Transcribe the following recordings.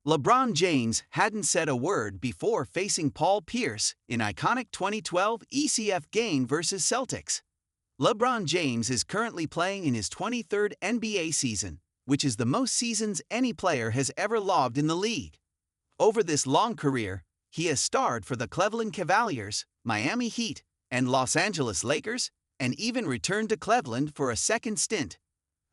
LeBron James hadn't said a word before facing Paul Pierce in iconic 2012 ECF game versus Celtics. LeBron James is currently playing in his 23rd NBA season, which is the most seasons any player has ever logged in the league. Over this long career, he has starred for the Cleveland Cavaliers, Miami Heat, and Los Angeles Lakers, and even returned to Cleveland for a second stint.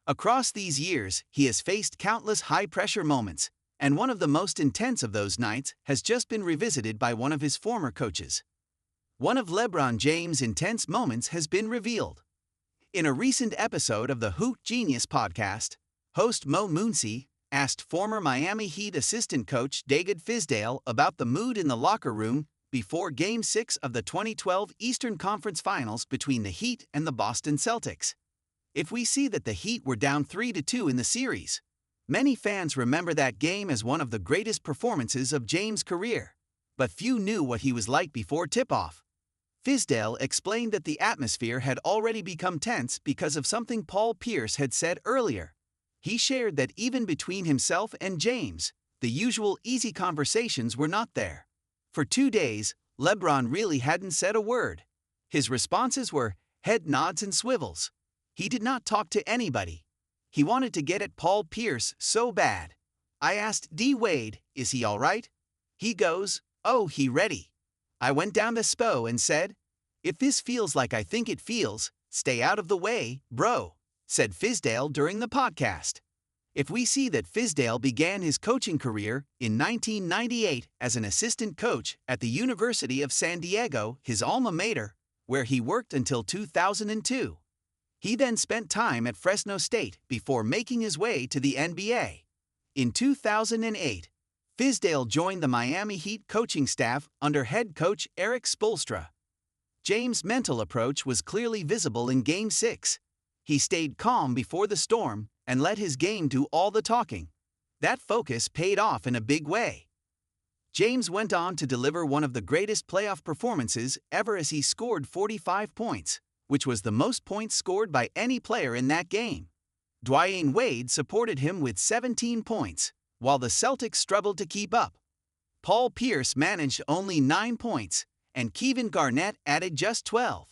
Across these years, he has faced countless high-pressure moments, and one of the most intense of those nights has just been revisited by one of his former coaches. One of LeBron James' intense moments has been revealed. In a recent episode of the Hoop Genius podcast, host Mo Moonsey asked former Miami Heat assistant coach David Fizdale about the mood in the locker room before Game 6 of the 2012 Eastern Conference Finals between the Heat and the Boston Celtics. If we see that the Heat were down 3-2 in the series, many fans remember that game as one of the greatest performances of James' career, but few knew what he was like before tip-off. Fizdale explained that the atmosphere had already become tense because of something Paul Pierce had said earlier. He shared that even between himself and James, the usual easy conversations were not there. For 2 days, LeBron really hadn't said a word. His responses were head nods and swivels. He did not talk to anybody. He wanted to get at Paul Pierce so bad. I asked D. Wade, is he all right? He goes, oh, he ready. I went down the SPO and said, if this feels like I think it feels, stay out of the way, bro, said Fizdale during the podcast. If we see that Fizdale began his coaching career in 1998 as an assistant coach at the University of San Diego, his alma mater, where he worked until 2002. He then spent time at Fresno State before making his way to the NBA. In 2008, Fizdale joined the Miami Heat coaching staff under head coach Erik Spoelstra. James' mental approach was clearly visible in Game 6. He stayed calm before the storm and let his game do all the talking. That focus paid off in a big way. James went on to deliver one of the greatest playoff performances ever as he scored 45 points, which was the most points scored by any player in that game. Dwyane Wade supported him with 17 points, while the Celtics struggled to keep up. Paul Pierce managed only 9 points, and Kevin Garnett added just 12.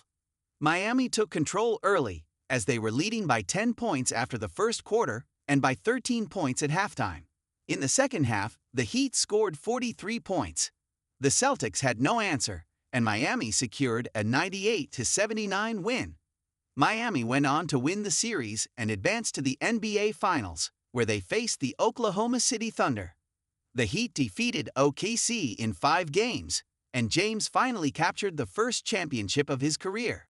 Miami took control early, as they were leading by 10 points after the first quarter and by 13 points at halftime. In the second half, the Heat scored 43 points. The Celtics had no answer, and Miami secured a 98-79 win. Miami went on to win the series and advance to the NBA Finals, where they faced the Oklahoma City Thunder. The Heat defeated OKC in 5 games, and James finally captured the first championship of his career.